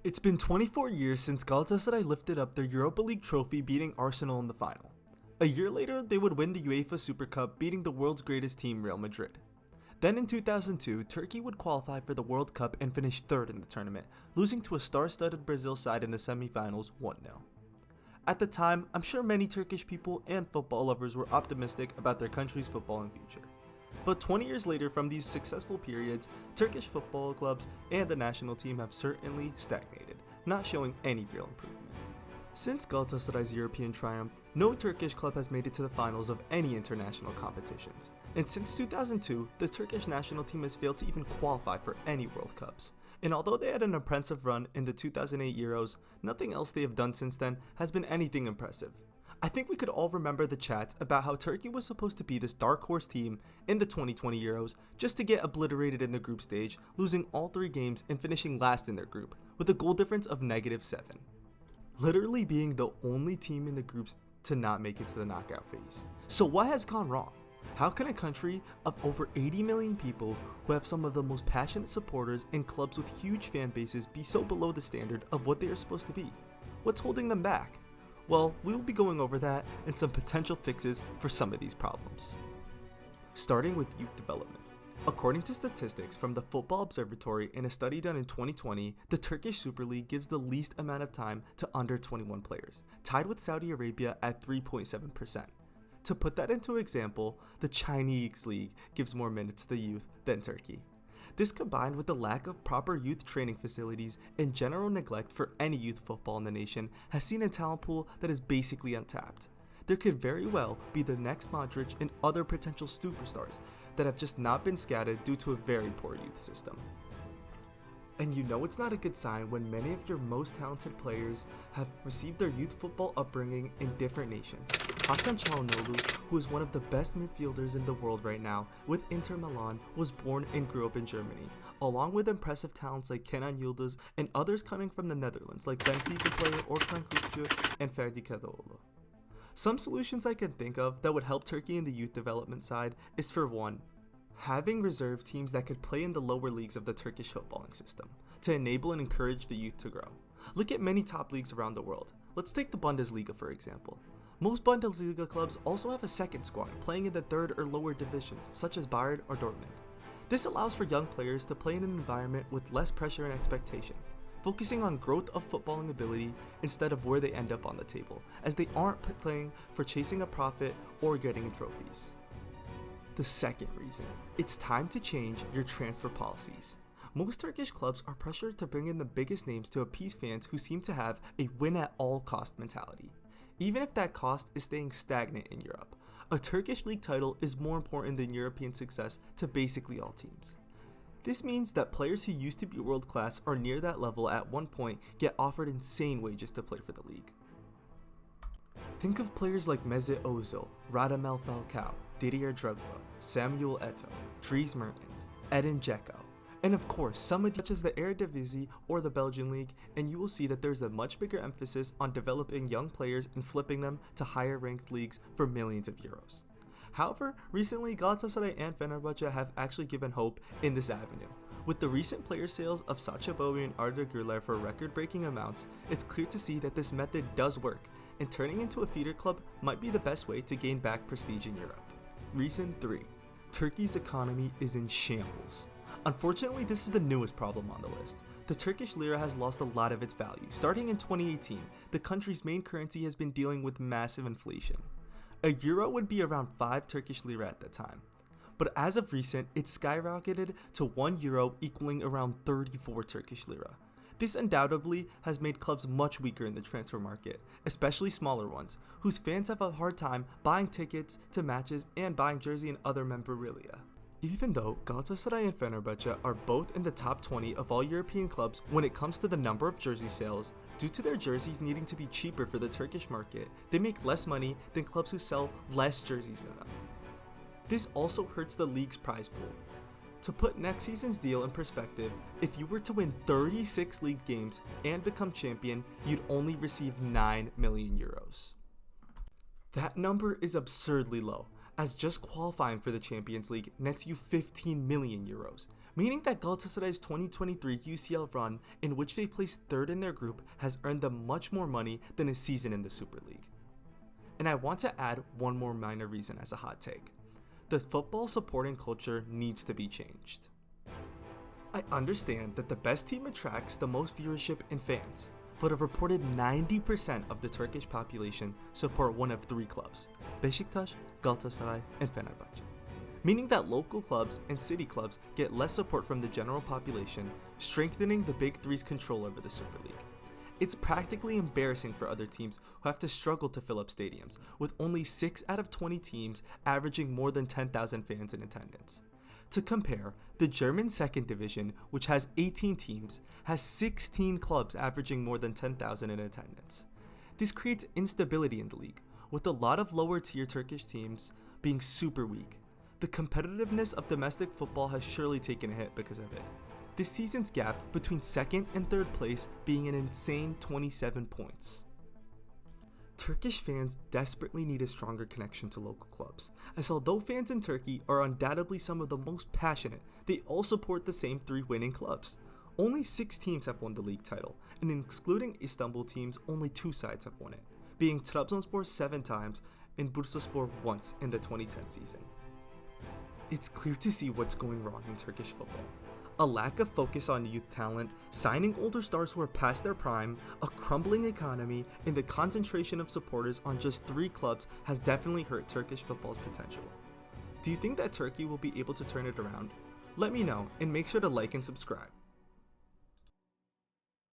It's been 24 years since Galatasaray lifted up their Europa League trophy, beating Arsenal in the final. A year later, they would win the UEFA Super Cup, beating the world's greatest team, Real Madrid. Then in 2002, Turkey would qualify for the World Cup and finish third in the tournament, losing to a star-studded Brazil side in the semi-finals 1-0. At the time, I'm sure many Turkish people and football lovers were optimistic about their country's footballing future. But 20 years later from these successful periods, Turkish football clubs and the national team have certainly stagnated, not showing any real improvement. Since Galatasaray's European triumph, no Turkish club has made it to the finals of any international competitions. And since 2002, the Turkish national team has failed to even qualify for any World Cups. And although they had an impressive run in the 2008 Euros, nothing else they have done since then has been anything impressive. I think we could all remember the chats about how Turkey was supposed to be this dark horse team in the 2020 Euros just to get obliterated in the group stage, losing all 3 games and finishing last in their group, with a goal difference of -7. Literally being the only team in the groups to not make it to the knockout phase. So what has gone wrong? How can a country of over 80 million people who have some of the most passionate supporters and clubs with huge fan bases be so below the standard of what they are supposed to be? What's holding them back? Well, we will be going over that and some potential fixes for some of these problems. Starting with youth development. According to statistics from the Football Observatory in a study done in 2020, the Turkish Super Lig gives the least amount of time to under 21 players, tied with Saudi Arabia at 3.7%. To put that into example, the Chinese League gives more minutes to the youth than Turkey. This, combined with the lack of proper youth training facilities and general neglect for any youth football in the nation, has seen a talent pool that is basically untapped. There could very well be the next Modric and other potential superstars that have just not been scouted due to a very poor youth system. And you know it's not a good sign when many of your most talented players have received their youth football upbringing in different nations. Hakan Çalhanoğlu, who is one of the best midfielders in the world right now with Inter Milan, was born and grew up in Germany, along with impressive talents like Kenan Yıldız and others coming from the Netherlands like Benfica player Orkan Kukcu and Ferdi Kadıoğlu. Some solutions I can think of that would help Turkey in the youth development side is, for one, having reserve teams that could play in the lower leagues of the Turkish footballing system to enable and encourage the youth to grow. Look at many top leagues around the world. Let's take the Bundesliga for example. Most Bundesliga clubs also have a second squad playing in the third or lower divisions, such as Bayern or Dortmund. This allows for young players to play in an environment with less pressure and expectation, focusing on growth of footballing ability instead of where they end up on the table, as they aren't playing for chasing a profit or getting trophies. The second reason, it's time to change your transfer policies. Most Turkish clubs are pressured to bring in the biggest names to appease fans who seem to have a win-at-all-cost mentality. Even if that cost is staying stagnant in Europe, a Turkish league title is more important than European success to basically all teams. This means that players who used to be world-class or near that level at one point get offered insane wages to play for the league. Think of players like Mesut Ozil, Radamel Falcao, Didier Drogba, Samuel Eto'o, Dries Mertens, Edin Dzeko, and of course some such as the Eredivisie or the Belgian League, and you will see that there's a much bigger emphasis on developing young players and flipping them to higher ranked leagues for millions of euros. However, recently Galatasaray and Fenerbahce have actually given hope in this avenue. With the recent player sales of Sacha Boey and Arda Güler for record-breaking amounts, it's clear to see that this method does work, and turning into a feeder club might be the best way to gain back prestige in Europe. Reason 3. Turkey's economy is in shambles. Unfortunately, this is the newest problem on the list. The Turkish lira has lost a lot of its value. Starting in 2018, the country's main currency has been dealing with massive inflation. A euro would be around 5 Turkish lira at the time. But as of recent, it's skyrocketed to 1 euro equaling around 34 Turkish lira. This undoubtedly has made clubs much weaker in the transfer market, especially smaller ones, whose fans have a hard time buying tickets to matches and buying jersey and other memorabilia. Even though Galatasaray and Fenerbahce are both in the top 20 of all European clubs when it comes to the number of jersey sales, due to their jerseys needing to be cheaper for the Turkish market, they make less money than clubs who sell less jerseys than them. This also hurts the league's prize pool. To put next season's deal in perspective, if you were to win 36 league games and become champion, you'd only receive 9 million euros. That number is absurdly low, as just qualifying for the Champions League nets you 15 million euros, meaning that Galatasaray's 2023 UCL run, in which they placed third in their group, has earned them much more money than a season in the Super League. And I want to add one more minor reason as a hot take. The football supporting culture needs to be changed. I understand that the best team attracts the most viewership and fans, but a reported 90% of the Turkish population support one of three clubs: Beşiktaş, Galatasaray, and Fenerbahçe. Meaning that local clubs and city clubs get less support from the general population, strengthening the Big Three's control over the Super League. It's practically embarrassing for other teams who have to struggle to fill up stadiums, with only 6 out of 20 teams averaging more than 10,000 fans in attendance. To compare, the German second division, which has 18 teams, has 16 clubs averaging more than 10,000 in attendance. This creates instability in the league, with a lot of lower tier Turkish teams being super weak. The competitiveness of domestic football has surely taken a hit because of it. This season's gap between second and third place being an insane 27 points. Turkish fans desperately need a stronger connection to local clubs, as although fans in Turkey are undoubtedly some of the most passionate, they all support the same 3 winning clubs. Only 6 teams have won the league title, and excluding Istanbul teams, only 2 sides have won it, being Trabzonspor 7 times and Bursaspor once in the 2010 season. It's clear to see what's going wrong in Turkish football. A lack of focus on youth talent, signing older stars who are past their prime, a crumbling economy, and the concentration of supporters on just 3 clubs has definitely hurt Turkish football's potential. Do you think that Turkey will be able to turn it around? Let me know, and make sure to like and subscribe.